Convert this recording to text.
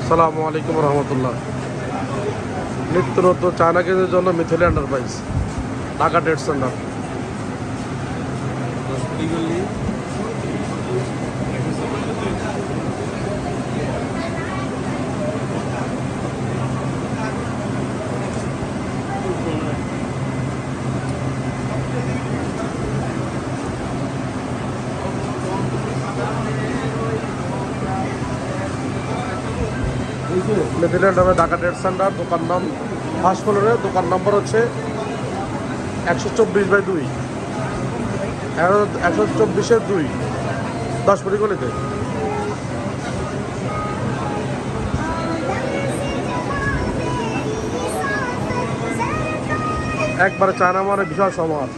আসসালামু আলাইকুম রহমতুল্লাহ। নিত্য নতুন চায়না কেজের জন্য Mithili enterprise, Dhaka trade centre. Mithili enterprise, Dhaka trade centre. দোকান নাম ফার্স্ট ফ্লোরে। দোকান নম্বর হচ্ছে 124/2, 124/2, 10 ফুটি গলিতে। একবারে চায়না মানে বিশাল সমাজ।